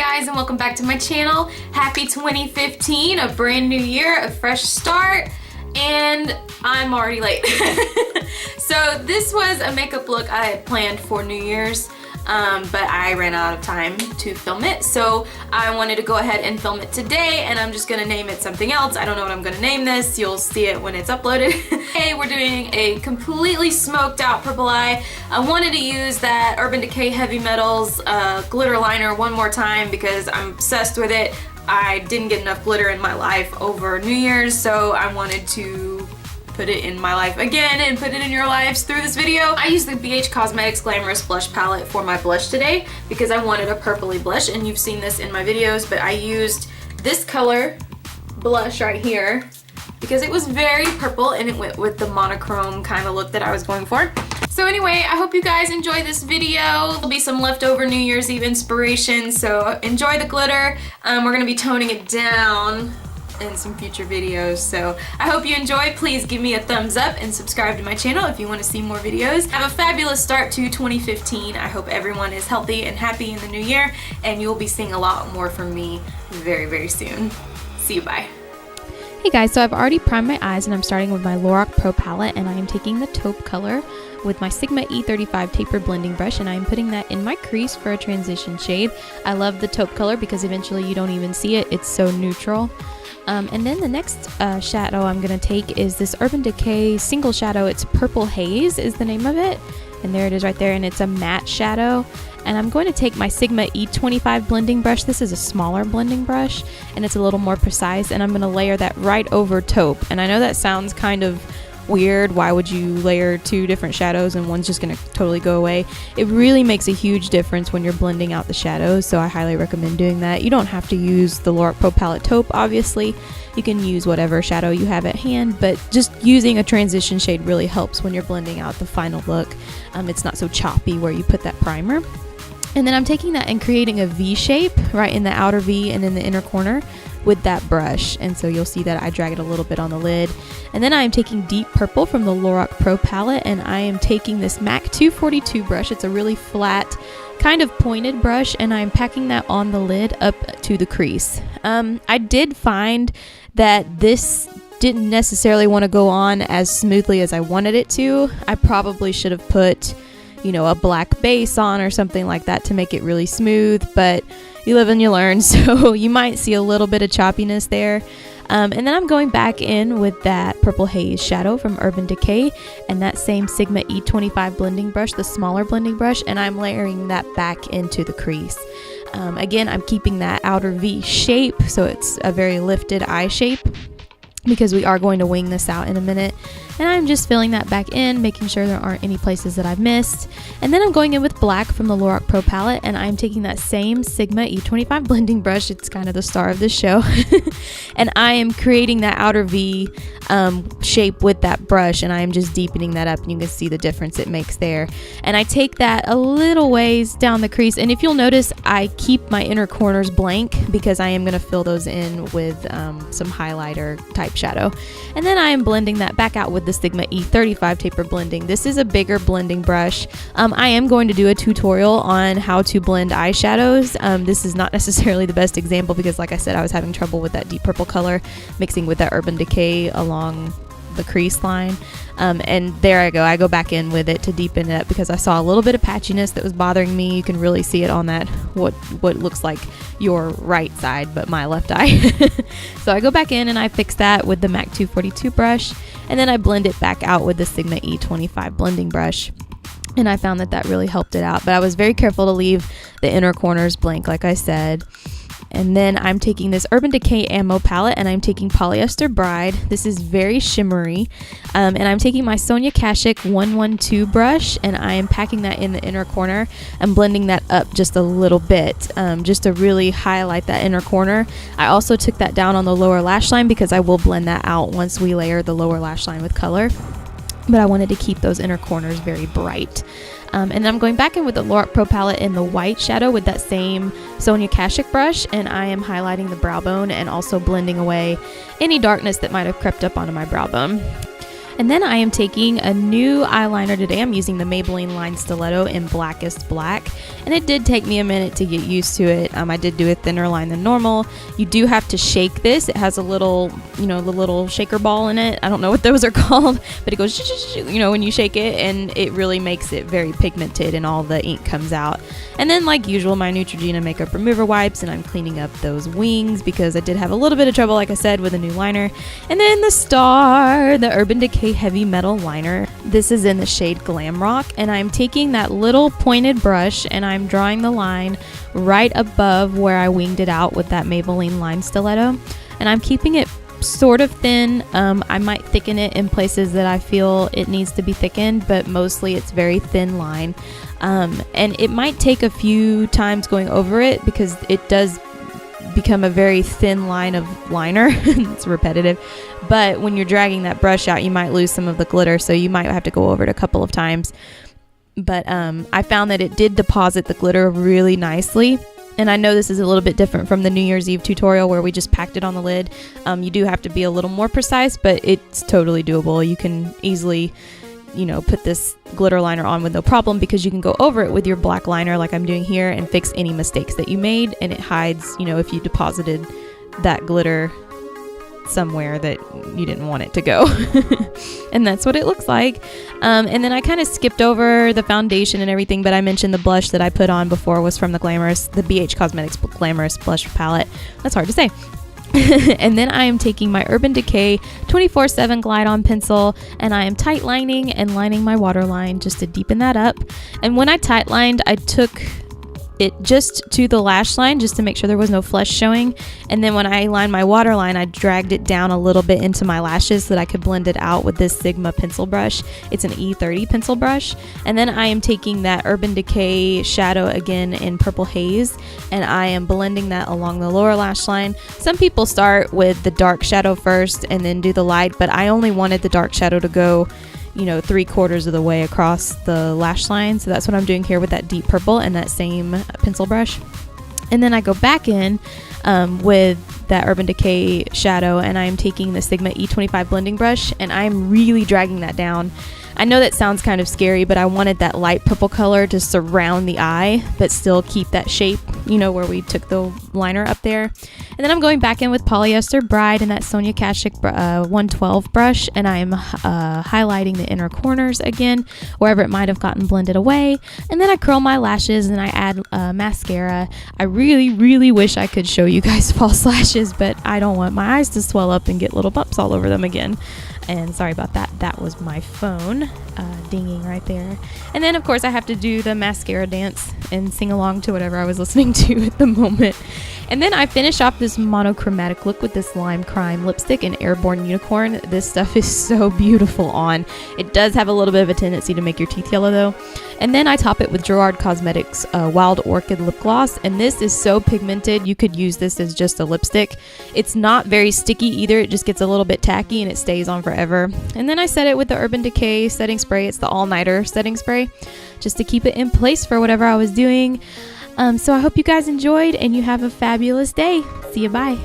guys, and welcome back to my channel. Happy 2015, a brand new year, a fresh start, and I'm already late. So this was a makeup look I had planned for New Year's, but I ran out of time to film it, so I wanted to go ahead and film it today, and I'm just gonna name it something else. I don't know what I'm gonna name this. You'll see it when it's uploaded. Hey, we're doing a completely smoked out purple eye. I wanted to use that Urban Decay Heavy Metals glitter liner one more time because I'm obsessed with it. I didn't get enough glitter in my life over New Year's, so I wanted to put it in my life again and put it in your lives through this video. I used the BH Cosmetics Glamorous blush palette for my blush today because I wanted a purpley blush, and you've seen this in my videos, but I used this color blush right here because it was very purple and it went with the monochrome kind of look that I was going for. So anyway, I hope you guys enjoy this video. There'll be some leftover New Year's Eve inspiration, so enjoy the glitter. We're gonna be toning it down in some future videos, so I hope you enjoy. Please give me a thumbs up and subscribe to my channel if you want to see more videos. Have a fabulous start to 2015. I hope everyone is healthy and happy in the new year, and you'll be seeing a lot more from me very, very soon. See you, bye. Hey guys, so I've already primed my eyes, and I'm starting with my Lorac Pro Palette, and I am taking the taupe color with my Sigma E35 Tapered blending brush, and I'm putting that in my crease for a transition shade. I love the taupe color because eventually you don't even see it. It's so neutral. And then the next shadow I'm going to take is this Urban Decay single shadow. It's Purple Haze is the name of it. And there it is right there, and it's a matte shadow. And I'm going to take my Sigma E25 blending brush. This is a smaller blending brush, and it's a little more precise, and I'm going to layer that right over taupe. And I know that sounds kind of weird. Why would you layer two different shadows and one's just going to totally go away? It really makes a huge difference when you're blending out the shadows, so I highly recommend doing that. You don't have to use the Lorac Pro Palette taupe, obviously. You can use whatever shadow you have at hand, but just using a transition shade really helps when you're blending out the final look. It's not so choppy where you put that primer. And then I'm taking that and creating a V shape right in the outer V and in the inner corner with that brush, and so you'll see that I drag it a little bit on the lid. And then I am taking Deep Purple from the Lorac Pro Palette, and I am taking this MAC 242 brush. It's a really flat, kind of pointed brush, and I'm packing that on the lid up to the crease. I did find that this didn't necessarily want to go on as smoothly as I wanted it to. I probably should have put, you know, a black base on or something like that to make it really smooth, but you live and you learn, so you might see a little bit of choppiness there. And then I'm going back in with that Purple Haze shadow from Urban Decay and that same Sigma E25 blending brush, the smaller blending brush, and I'm layering that back into the crease. Again, I'm keeping that outer V shape, so it's a very lifted eye shape, because we are going to wing this out in a minute. And I'm just filling that back in, making sure there aren't any places that I've missed. And then I'm going in with black from the Lorac Pro Palette, and I'm taking that same Sigma E25 blending brush. It's kind of the star of this show. And I am creating that outer V shape with that brush, and I am just deepening that up, and you can see the difference it makes there. And I take that a little ways down the crease, and if you'll notice, I keep my inner corners blank because I am going to fill those in with some highlighter type shadow. And then I am blending that back out with the Sigma E35 Taper blending. This is a bigger blending brush. I am going to do a tutorial on how to blend eyeshadows. This is not necessarily the best example because, like I said, I was having trouble with that deep purple color mixing with that Urban Decay along the crease line. And there I go back in with it to deepen it up because I saw a little bit of patchiness that was bothering me. You can really see it on that what looks like your right side but my left eye. So I go back in and I fix that with the MAC 242 brush, and then I blend it back out with the Sigma E25 blending brush, and I found that that really helped it out. But I was very careful to leave the inner corners blank, like I said. And then I'm taking this Urban Decay Ammo palette, and I'm taking Polyester Bride. This is very shimmery. And I'm taking my Sonia Kashuk 112 brush, and I am packing that in the inner corner and blending that up just a little bit, just to really highlight that inner corner. I also took that down on the lower lash line because I will blend that out once we layer the lower lash line with color. But I wanted to keep those inner corners very bright. And then I'm going back in with the Lorac Pro Palette in the white shadow with that same Sonia Kashuk brush, and I am highlighting the brow bone and also blending away any darkness that might have crept up onto my brow bone. And then I am taking a new eyeliner today. I'm using the Maybelline line Stiletto in Blackest Black. And it did take me a minute to get used to it. I did do a thinner line than normal. You do have to shake this. It has a little, the little shaker ball in it. I don't know what those are called, but it goes, when you shake it, and it really makes it very pigmented and all the ink comes out. And then, like usual, my Neutrogena makeup remover wipes, and I'm cleaning up those wings because I did have a little bit of trouble, like I said, with a new liner. And then the star, the Urban Decay Heavy Metal Liner. This is in the shade Glamorous, and I'm taking that little pointed brush and I'm drawing the line right above where I winged it out with that Maybelline line Stiletto. And I'm keeping it sort of thin. I might thicken it in places that I feel it needs to be thickened, but mostly it's very thin line. And it might take a few times going over it because it does become a very thin line of liner. It's repetitive, but when you're dragging that brush out, you might lose some of the glitter, so you might have to go over it a couple of times. But I found that it did deposit the glitter really nicely. And I know this is a little bit different from the New Year's Eve tutorial where we just packed it on the lid. You do have to be a little more precise, but it's totally doable. You can easily, put this glitter liner on with no problem because you can go over it with your black liner like I'm doing here and fix any mistakes that you made. And it hides, if you deposited that glitter somewhere that you didn't want it to go. And that's what it looks like. And then I kind of skipped over the foundation and everything, but I mentioned the blush that I put on before was from the BH Cosmetics Glamorous blush palette. That's hard to say. And then I am taking my Urban Decay 24/7 Glide On pencil, and I am tight lining and lining my waterline just to deepen that up. And when I tight lined, I took it just to the lash line just to make sure there was no flesh showing, and then when I lined my waterline, I dragged it down a little bit into my lashes so that I could blend it out with this Sigma pencil brush. It's an E30 pencil brush. And then I am taking that Urban Decay shadow again in Purple Haze, and I am blending that along the lower lash line. Some people start with the dark shadow first and then do the light, but I only wanted the dark shadow to go 3/4 of the way across the lash line. So that's what I'm doing here with that deep purple and that same pencil brush. And then I go back in with that Urban Decay shadow, and I'm taking the Sigma E25 blending brush, and I'm really dragging that down. I know that sounds kind of scary, but I wanted that light purple color to surround the eye, but still keep that shape, where we took the liner up there. And then I'm going back in with Polyester Bride and that Sonia Kashuk 112 brush, and I'm highlighting the inner corners again, wherever it might have gotten blended away. And then I curl my lashes and I add mascara. I really, really wish I could show you guys false lashes, but I don't want my eyes to swell up and get little bumps all over them again. And sorry about that. That was my phone dinging right there. And then, of course, I have to do the mascara dance and sing along to whatever I was listening to at the moment. And then I finish off this monochromatic look with this Lime Crime lipstick in Airborne Unicorn. This stuff is so beautiful on. It does have a little bit of a tendency to make your teeth yellow, though. And then I top it with Gerard Cosmetics Wild Orchid lip gloss. And this is so pigmented, you could use this as just a lipstick. It's not very sticky either. It just gets a little bit tacky and it stays on forever. And then I set it with the Urban Decay setting spray. It's the all-nighter setting spray, just to keep it in place for whatever I was doing. So I hope you guys enjoyed and you have a fabulous day. See you, bye.